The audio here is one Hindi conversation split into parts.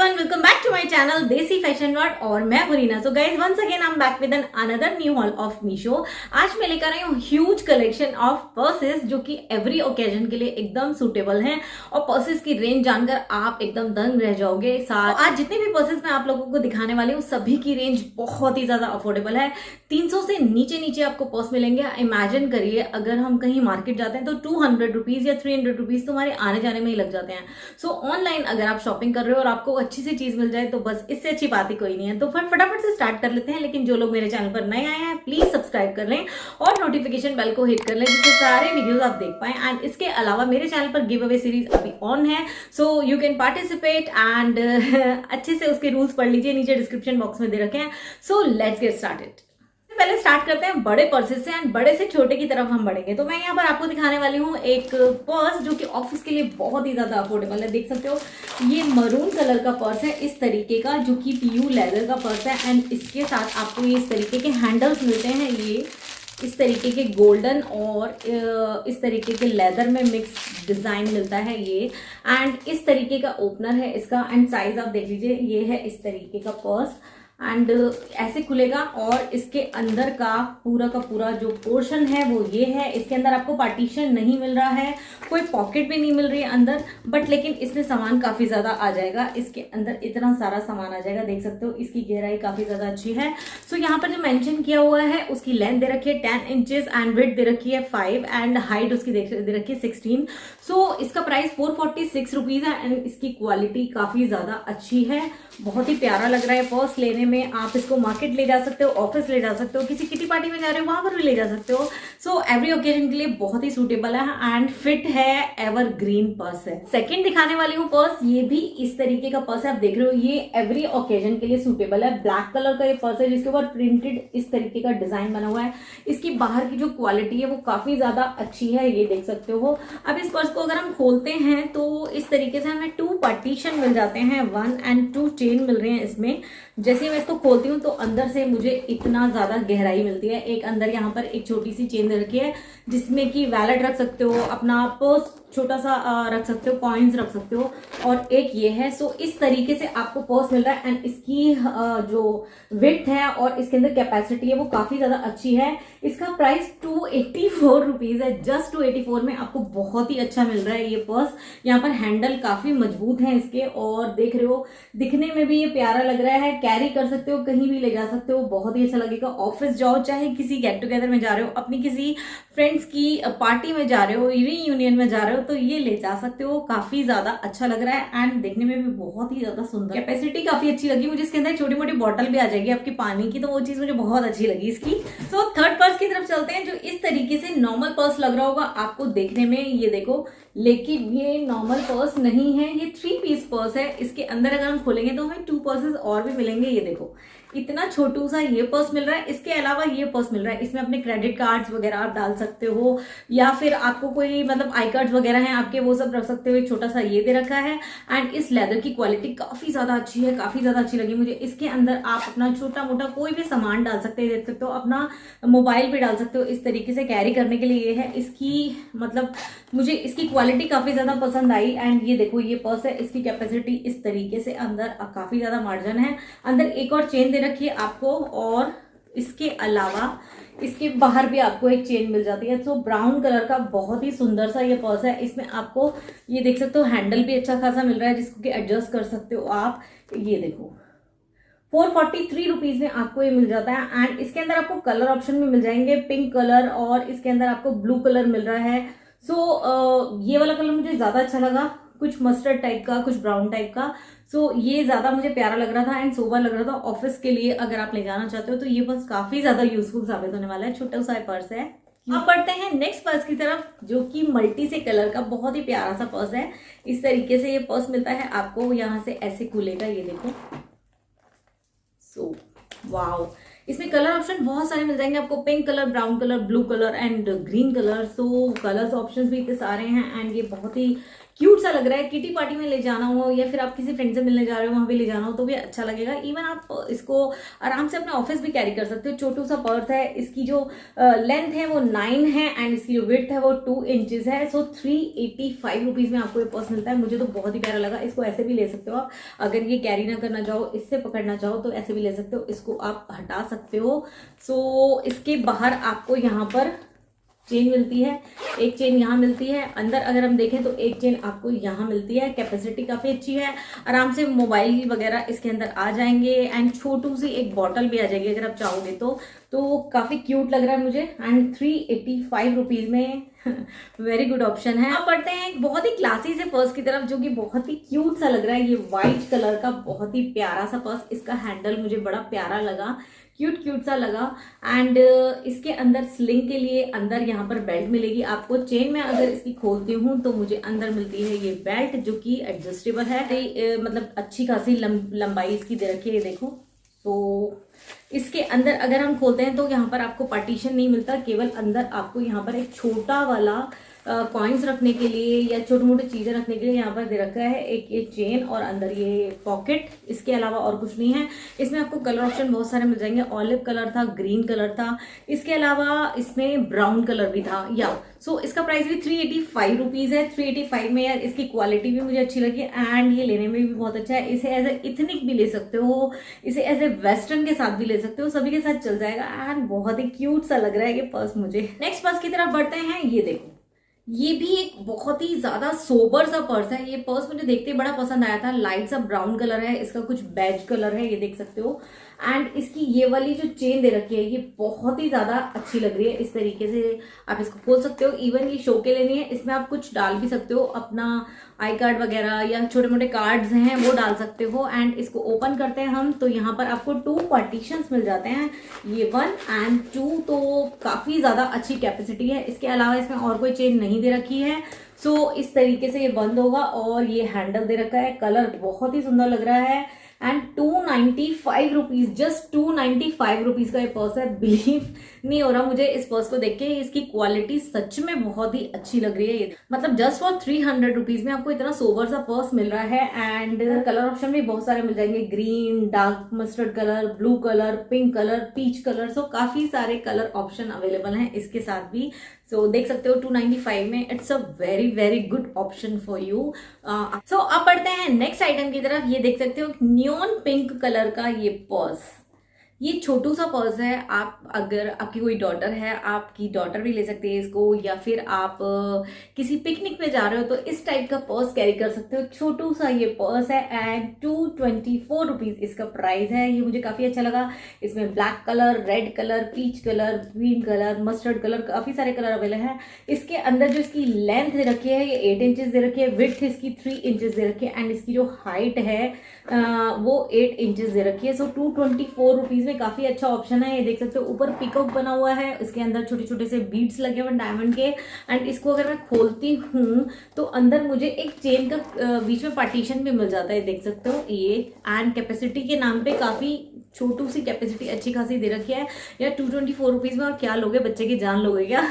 Everyone, welcome back to my channel desi fashion world और मैं Hurina. So guys, once again I am back with an another new haul of Meesho. आज मैं लेकर आई हूँ ह्यूज कलेक्शन ऑफ पर्सेस जो कि एवरी ओकेजन के लिए एकदम सूटेबल हैं और पर्सेस की रेंज जानकर आप एकदम दंग रह जाओगे। साथ आज जितने भी पर्सेस मैं आप लोगों को दिखाने वाली हूँ सभी की रेंज बहुत ही ज्यादा अफोर्डेबल है। 300 से नीचे नीचे आपको पर्स मिलेंगे। इमेजिन करिए अगर हम कहीं मार्केट जाते हैं तो 200 रुपीज या 300 रुपीज तो हमारे आने जाने में ही लग जाते हैं। सो ऑनलाइन अगर आप शॉपिंग कर रहे हो और आपको अच्छी सी चीज मिल जाए तो बस इससे अच्छी बात ही कोई नहीं है। तो फटाफट से स्टार्ट कर लेते हैं। लेकिन जो लोग मेरे चैनल पर नए आए हैं प्लीज सब्सक्राइब कर लें और नोटिफिकेशन बेल को हिट कर लें जिससे सारे वीडियोस आप देख पाएं। एंड इसके अलावा मेरे चैनल पर गिव अवे सीरीज अभी ऑन है, so you can participate and अच्छे से उसके रूल्स पढ़ लीजिए, नीचे डिस्क्रिप्शन बॉक्स में दे रखे हैं। So let's get started. पहले स्टार्ट करते हैं बड़े पर्सेस से एंड बड़े से छोटे की तरफ हम बढ़ेंगे। तो मैं यहाँ पर आपको दिखाने वाली हूँ एक पर्स जो कि ऑफिस के लिए बहुत ही ज्यादा अफोर्डेबल है। देख सकते हो ये मरून कलर का पर्स है इस तरीके का, जो कि पीयू लेदर का पर्स है। एंड इसके साथ आपको ये इस तरीके के हैंडल्स मिलते हैं, ये इस तरीके के गोल्डन और इस तरीके के लेदर में मिक्स डिजाइन मिलता है ये। एंड इस तरीके का ओपनर है इसका। एंड साइज आप देख लीजिए, ये है इस तरीके का पर्स एंड ऐसे खुलेगा। और इसके अंदर का पूरा जो पोर्शन है वो ये है। इसके अंदर आपको पार्टीशन नहीं मिल रहा है, कोई पॉकेट भी नहीं मिल रही है अंदर, बट लेकिन इसमें सामान काफी ज्यादा आ जाएगा। इसके अंदर इतना सारा सामान आ जाएगा, देख सकते हो इसकी गहराई काफी ज्यादा अच्छी है। सो यहाँ पर जो मेंशन किया हुआ है उसकी लेंथ दे रखी है 10 इंचेस एंड विड्थ दे रखी है 5 एंड हाइट उसकी दे रखी है 16। सो इसका प्राइस 446 रुपीज है एंड इसकी क्वालिटी काफी ज्यादा अच्छी है। बहुत ही प्यारा लग रहा है पर्स लेने में। आप इसको मार्केट ले जा सकते हो, ऑफिस ले जा सकते हो, किसी किटी पार्टी में जा रहे हो वहां पर भी ले जा सकते हो। सो एवरी ओकेजन के लिए बहुत ही सूटेबल है एंड फिट है, एवरग्रीन पर्स है। सेकंड दिखाने वाली हूँ पर्स, ये भी इस तरीके का पर्स है। आप देख रहे हो ये एवरी ओकेजन के लिए सूटेबल है। ब्लैक कलर का ये पर्स है जिसके ऊपर प्रिंटेड इस तरीके का डिजाइन बना हुआ है। इसकी बाहर की जो क्वालिटी है वो काफी ज्यादा अच्छी है, ये देख सकते हो। अब इस पर्स को अगर हम खोलते हैं तो इस तरीके से हमें 2 पार्टीशन मिल जाते हैं, 1 एंड 2 चेन मिल रहे हैं इसमें। जैसे मैं इसको खोलती हूँ तो अंदर से मुझे इतना ज्यादा गहराई मिलती है। एक अंदर यहाँ पर एक छोटी सी चेन रखी है जिसमें कि वैलेट रख सकते हो, अपना पर्स छोटा सा रख सकते हो, कॉइन्स रख सकते हो, और एक ये है। सो इस तरीके से आपको पर्स मिल रहा है एंड इसकी जो विड्थ है और इसके अंदर कैपेसिटी है वो काफी ज्यादा अच्छी है। इसका प्राइस 284 रुपीज है। जस्ट 284 में आपको बहुत ही अच्छा मिल रहा है ये पर्स। यहाँ पर हैंडल काफी मजबूत है इसके और देख रहे हो दिखने में भी ये प्यारा लग रहा है। कैरी कर सकते हो, कहीं भी ले जा सकते हो, बहुत ही अच्छा लगेगा। ऑफिस जाओ, चाहे किसी गेट टुगेदर में जा रहे हो, अपनी किसी फ्रेंड्स की पार्टी में जा रहे हो, रीयूनियन में जा रहे हो तो ये ले जा सकते हो। काफी ज्यादा अच्छा लग रहा है एंड देखने में भी बहुत ही ज्यादा सुंदर। कैपेसिटी काफी अच्छी लगी मुझे। इसके अंदर छोटी मोटी बॉटल भी आ जाएगी आपकी पानी की, तो वो चीज मुझे बहुत अच्छी लगी इसकी। तो थर्ड पर्स की तरफ चलते हैं जो इस तरीके से नॉर्मल पर्स लग रहा होगा आपको देखने में, ये देखो। लेकिन ये नॉर्मल पर्स नहीं है, ये 3 पीस पर्स है। इसके अंदर अगर हम खोलेंगे तो हमें 2 पर्सेस और भी मिलेंगे। ये देखो इतना छोटू सा ये पर्स मिल रहा है। इसके अलावा ये पर्स मिल रहा है, इसमें अपने क्रेडिट कार्ड्स वगैरह आप डाल सकते हो, या फिर आपको कोई मतलब आई कार्ड्स वगैरह हैं आपके, वो सब रख सकते हो। एक छोटा सा ये दे रखा है एंड इस लेदर की क्वालिटी काफी ज्यादा अच्छी है, काफी ज्यादा अच्छी लगी मुझे। इसके अंदर आप अपना छोटा मोटा कोई भी सामान डाल सकते हो, देख सकते हो, अपना मोबाइल भी डाल सकते हो। इस तरीके से कैरी करने के लिए ये है। इसकी मतलब मुझे इसकी क्वालिटी काफी ज्यादा पसंद आई। एंड ये देखो ये पर्स है, इसकी कैपेसिटी इस तरीके से अंदर काफी ज्यादा मार्जिन है। अंदर एक और चेन दे रखी है आपको और इसके अलावा इसके बाहर भी आपको एक चेन मिल जाती है। तो ब्राउन कलर का बहुत ही सुंदर सा ये पर्स है। इसमें आपको ये देख सकते हो हैंडल भी अच्छा खासा मिल रहा है जिसको कि एडजस्ट कर सकते हो आप। ये देखो 443 रुपीज में आपको ये मिल जाता है। एंड इसके अंदर आपको कलर ऑप्शन में मिल जाएंगे, पिंक कलर और इसके अंदर आपको ब्लू कलर मिल रहा है। सो ये वाला कलर मुझे ज्यादा अच्छा लगा, कुछ मस्टर्ड टाइप का, कुछ ब्राउन टाइप का। सो ये ज्यादा मुझे प्यारा लग रहा था एंड सोबर लग रहा था। ऑफिस के लिए अगर आप ले जाना चाहते हो तो ये पर्स काफी ज्यादा यूजफुल साबित होने वाला है। छोटा सा पर्स है। अब बढ़ते हैं नेक्स्ट पर्स की तरफ जो कि मल्टी से कलर का बहुत ही प्यारा सा पर्स है। इस तरीके से ये पर्स मिलता है आपको, यहाँ से ऐसे खुलेगा, ये देखो। सो वाओ, इसमें कलर ऑप्शन बहुत सारे मिल जाएंगे आपको, pink colour, brown colour, blue colour and green colour. So colours options भी इतने सारे हैं एंड ये बहुत ही क्यूट सा लग रहा है। किटी पार्टी में ले जाना हो या फिर आप किसी फ्रेंड से मिलने जा रहे हो वहां भी ले जाना हो तो भी अच्छा लगेगा। इवन आप इसको आराम से अपने ऑफिस भी कैरी कर सकते हो। छोटू सा पर्स है, इसकी जो लेंथ है वो 9 है एंड इसकी जो विड्थ है वो 2 इंचेस है। सो 385 रुपीज में आपको ये पर्स मिलता है। मुझे तो बहुत ही प्यारा लगा। इसको ऐसे भी ले सकते हो आप, अगर ये कैरी ना करना चाहो, इससे पकड़ना चाहो तो ऐसे भी ले सकते हो, इसको आप हटा सकते हो। सो इसके बाहर आपको यहाँ पर चेन मिलती है, एक चेन यहाँ मिलती है। अंदर अगर हम देखें तो एक चेन आपको यहाँ मिलती है। कैपेसिटी काफी अच्छी है, आराम से मोबाइल वगैरह इसके अंदर आ जाएंगे एंड छोटू सी एक बॉटल भी आ जाएगी अगर आप चाहोगे तो काफी क्यूट लग रहा है मुझे। एंड 385 रुपीज में वेरी गुड ऑप्शन है। अब बढ़ते हैं एक बहुत ही क्लासी से पर्स की तरफ जो कि बहुत ही क्यूट सा लग रहा है। ये व्हाइट कलर का बहुत ही प्यारा सा पर्स, इसका हैंडल मुझे बड़ा प्यारा लगा, क्यूट सा लगा। एंड इसके अंदर स्लिंग के लिए अंदर यहाँ पर बेल्ट मिलेगी आपको। चेन में अगर इसकी खोलती हूँ तो मुझे अंदर मिलती है ये बेल्ट जो कि एडजस्टेबल है। मतलब अच्छी खासी लंबाई इसकी दे रखी है, ये देखो। तो इसके अंदर अगर हम खोलते हैं तो यहाँ पर आपको पार्टीशन नहीं मिलता, केवल अंदर आपको यहाँ पर एक छोटा वाला कॉइन्स रखने के लिए या छोटी मोटी चीजें रखने के लिए यहाँ पर दे रखा है एक ये चेन और अंदर ये पॉकेट। इसके अलावा और कुछ नहीं है। इसमें आपको कलर ऑप्शन बहुत सारे मिल जाएंगे। ऑलिव कलर था, ग्रीन कलर था, इसके अलावा इसमें ब्राउन कलर भी था। या सो इसका प्राइस भी 385 रुपीज है। 385 में यार इसकी क्वालिटी भी मुझे अच्छी लगी एंड ये लेने में भी बहुत अच्छा है। इसे एज ए इथनिक भी ले सकते हो, इसे एज ए वेस्टर्न के साथ भी ले सकते हो, सभी के साथ चल जाएगा एंड बहुत ही क्यूट सा लग रहा है ये पर्स मुझे। नेक्स्ट पर्स की तरफ बढ़ते हैं। ये देखो, ये भी एक बहुत ही ज्यादा सोबर सा पर्स है। ये पर्स मुझे देखते ही बड़ा पसंद आया था। लाइट सा ब्राउन कलर है, इसका कुछ बेज कलर है, ये देख सकते हो। एंड इसकी ये वाली जो चेन दे रखी है ये बहुत ही ज्यादा अच्छी लग रही है। इस तरीके से आप इसको खोल सकते हो। इवन ये शो के लिए नहीं है, इसमें आप कुछ डाल भी सकते हो, अपना आई कार्ड वगैरह या छोटे मोटे कार्ड्स हैं वो डाल सकते हो। एंड इसको ओपन करते हैं हम तो यहाँ पर आपको 2 पार्टीशंस मिल जाते हैं, ये 1 एंड 2। तो काफी ज्यादा अच्छी कैपेसिटी है। इसके अलावा इसमें और कोई चेन नहीं दे रखी है। सो इस तरीके से ये बंद होगा और ये हैंडल दे रखा है। कलर बहुत ही सुंदर लग रहा है एंड 295 रुपीज, जस्ट 295 रुपीज का ये पर्स है। बिलीव नहीं हो रहा मुझे इस पर्स को देख के। इसकी क्वालिटी सच में बहुत ही अच्छी लग रही है। मतलब जस्ट फॉर 300 रुपीज में आपको इतना सोबर सा पर्स मिल रहा है। एंड कलर ऑप्शन भी बहुत सारे मिल जाएंगे, green, dark mustard colour, blue colour, pink colour, peach colour. So काफी सारे कलर ऑप्शन अवेलेबल हैं इसके साथ भी। सो देख सकते हो 295 में it's a very good option for you. So अब बढ़ते हैं नेक्स्ट आइटम की तरफ। ये देख सकते हो नियॉन पिंक कलर का ये पर्स। ये छोटू सा पर्स है। आप अगर आपकी कोई डॉटर है, आपकी डॉटर भी ले सकती है इसको, या फिर आप किसी पिकनिक पे जा रहे हो तो इस टाइप का पर्स कैरी कर सकते हो। छोटू सा ये पर्स है एंड 224 रुपीज इसका प्राइस है। ये मुझे काफी अच्छा लगा। इसमें black colour, red colour, peach colour, green colour, mustard colour, काफी सारे कलर अवेलेबल है। इसके अंदर जो इसकी लेंथ दे रखी है ये 8 इंचेस दे रखी है, विड्थ इसकी 3 इंचेस दे रखी है एंड इसकी जो हाइट है वो 8 इंचेस दे रखी है। सो 224 रुपीज में काफी अच्छा ऑप्शन है। ये देख सकते हो ऊपर पिकअप बना हुआ है, इसके अंदर छोटे छोटे से बीड्स लगे हुए डायमंड के। एंड इसको अगर मैं खोलती हूँ तो अंदर मुझे एक चेन का बीच में पार्टीशन भी मिल जाता है, देख सकते हो ये। एंड कैपेसिटी के नाम पे काफी छोटू सी कैपेसिटी अच्छी खासी दे रखी है। या 224 रुपीज में और क्या लोगे, बच्चे की जान लोगे क्या।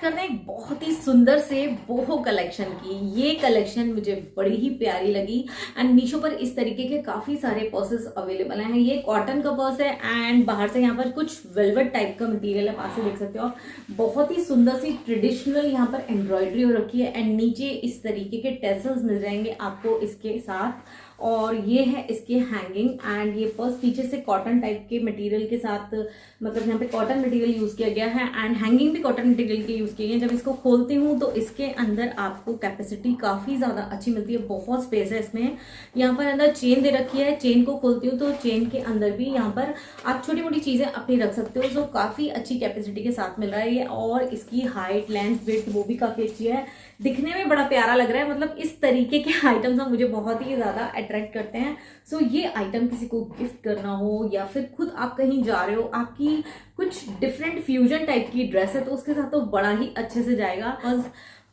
करने एक बहुत ही सुंदर से बोहो कलेक्शन की ये कलेक्शन मुझे बड़ी ही प्यारी लगी। एंड मीशो पर इस तरीके के काफी सारे पर्सेस अवेलेबल हैं। ये कॉटन का पर्स है एंड बाहर से यहाँ पर कुछ वेलवेट टाइप का मटेरियल है, पास से देख सकते हो आप। बहुत ही सुंदर सी ट्रेडिशनल यहाँ पर एम्ब्रॉयडरी हो रखी है एंड नीचे इस तरीके के टेसल्स मिल जाएंगे आपको इसके साथ। और ये है इसके हैंगिंग एंड ये पर्स पीछे से कॉटन टाइप के मटेरियल के साथ, मतलब यहाँ पे कॉटन मटेरियल यूज किया गया है एंड हैंगिंग भी कॉटन मटेरियल के यूज किए गए हैं। जब इसको खोलती हूँ तो इसके अंदर आपको कैपेसिटी काफी ज्यादा अच्छी मिलती है, बहुत स्पेस है इसमें। यहाँ पर अंदर चेन दे रखी है, चेन को खोलती हूँ तो चेन के अंदर भी यहाँ पर आप छोटी मोटी चीजें अपनी रख सकते हो। जो काफी अच्छी कैपेसिटी के साथ मिल रहा है ये। और इसकी हाइट, लेंथ, विड्थ वो भी काफी अच्छी है, दिखने में बड़ा प्यारा लग रहा है। मतलब इस तरीके के आइटम्स मुझे बहुत ही ज्यादा अट्रैक्ट करते हैं। सो ये आइटम किसी को गिफ्ट करना हो या फिर खुद आप कहीं जा रहे हो, आपकी कुछ डिफरेंट फ्यूजन टाइप की ड्रेस है तो उसके साथ तो बड़ा ही अच्छे से जाएगा।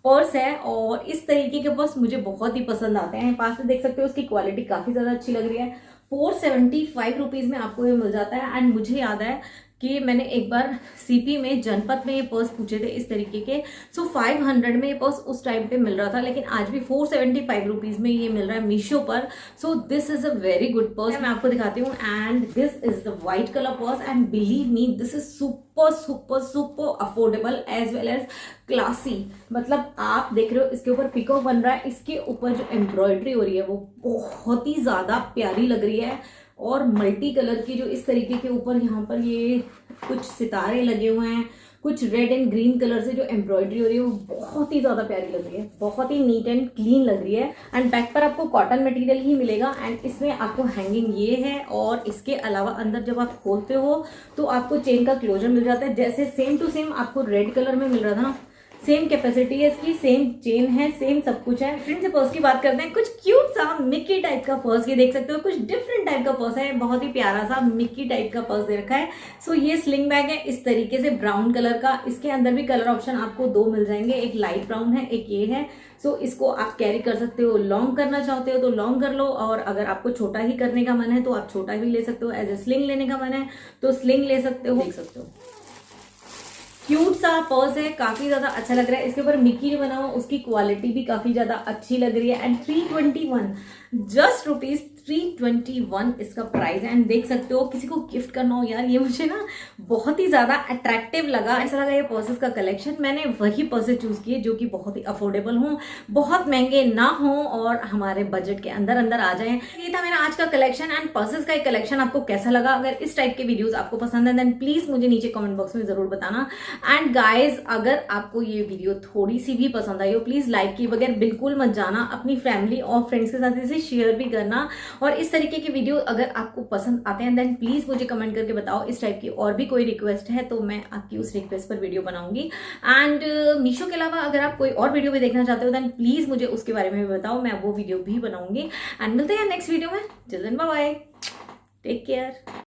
पर्स है और इस तरीके के पर्स मुझे बहुत ही पसंद आते हैं। पास से देख सकते हो उसकी क्वालिटी काफी ज्यादा अच्छी लग रही है। 475 रुपीज में आपको ये मिल जाता है। एंड मुझे याद है कि मैंने एक बार सीपी में जनपद में ये पर्स पूछे थे इस तरीके के। सो 500 में ये पर्स उस टाइम पे मिल रहा था, लेकिन आज भी 475 रुपीज में ये मिल रहा है मीशो पर। So this is a very good purse. मैं आपको दिखाती हूँ and this is the white colour purse and believe me this is super super super affordable as well as classy. मतलब आप देख रहे हो इसके ऊपर पिको बन रहा है, इसके ऊपर जो एम्ब्रॉयडरी हो रही है वो बहुत ही ज्यादा प्यारी लग रही है और मल्टी कलर की जो इस तरीके के ऊपर यहाँ पर ये कुछ सितारे लगे हुए हैं, कुछ रेड एंड ग्रीन कलर से जो एम्ब्रॉयडरी हो रही है वो बहुत ही ज्यादा प्यारी लग रही है, बहुत ही नीट एंड क्लीन लग रही है। एंड बैक पर आपको कॉटन मटेरियल ही मिलेगा एंड इसमें आपको हैंगिंग ये है और इसके अलावा अंदर जब आप खोलते हो तो आपको चेन का क्लोजर मिल जाता है, जैसे सेम टू सेम आपको रेड कलर में मिल रहा था ना, सेम कैपेसिटी है इसकी, सेम चेन है, सेम सब कुछ है। फ्रेंड्स से पर्स की बात करते हैं, कुछ क्यूट सा मिक्की टाइप का पर्स ये देख सकते हो, कुछ डिफरेंट टाइप का पर्स है, बहुत ही प्यारा सा मिक्की टाइप का पर्स दे रखा है। सो ये स्लिंग बैग है इस तरीके से ब्राउन कलर का, इसके अंदर भी कलर ऑप्शन आपको 2 मिल जाएंगे, एक लाइट ब्राउन है एक ये है। सो इसको आप कैरी कर सकते हो, लॉन्ग करना चाहते हो तो लॉन्ग कर लो, और अगर आपको छोटा ही करने का मन है तो आप छोटा भी ले सकते हो, एज ए स्लिंग लेने का मन है तो स्लिंग ले सकते हो, देख सकते हो। क्यूट सा पर्स है, काफी ज्यादा अच्छा लग रहा है। इसके ऊपर मिक्की जो बना हुआ उसकी क्वालिटी भी काफी ज्यादा अच्छी लग रही है एंड 321 जस्ट रुपीज 321 इसका प्राइस है। एंड देख सकते हो किसी को गिफ्ट करना हो यार, ये मुझे ना बहुत ही ज्यादा अट्रैक्टिव लगा, ऐसा लगा ये पर्सेस का कलेक्शन। मैंने वही पर्सेस चूज किए जो कि बहुत ही अफोर्डेबल हों, बहुत महंगे ना हो और हमारे बजट के अंदर अंदर आ जाए। ये था मेरा आज का कलेक्शन एंड पर्सेस का एक कलेक्शन। आपको कैसा लगा? अगर इस टाइप के वीडियोस आपको पसंद है देन प्लीज मुझे नीचे कमेंट बॉक्स में जरूर बताना। एंड गाइज अगर आपको ये वीडियो थोड़ी सी भी पसंद आई हो प्लीज लाइक किए बगैर बिल्कुल मत जाना, अपनी फैमिली और फ्रेंड्स के साथ इसे शेयर भी करना। और इस तरीके की वीडियो अगर आपको पसंद आते हैं देन प्लीज मुझे कमेंट करके बताओ इस टाइप की और भी कोई रिक्वेस्ट है तो मैं आपकी उस रिक्वेस्ट पर वीडियो बनाऊंगी। एंड मीशो के अलावा अगर आप कोई और वीडियो भी देखना चाहते हो देन प्लीज मुझे उसके बारे में भी बताओ, मैं वो वीडियो भी बनाऊंगी। एंड मिलते हैं नेक्स्ट वीडियो में, till then bye bye, take care.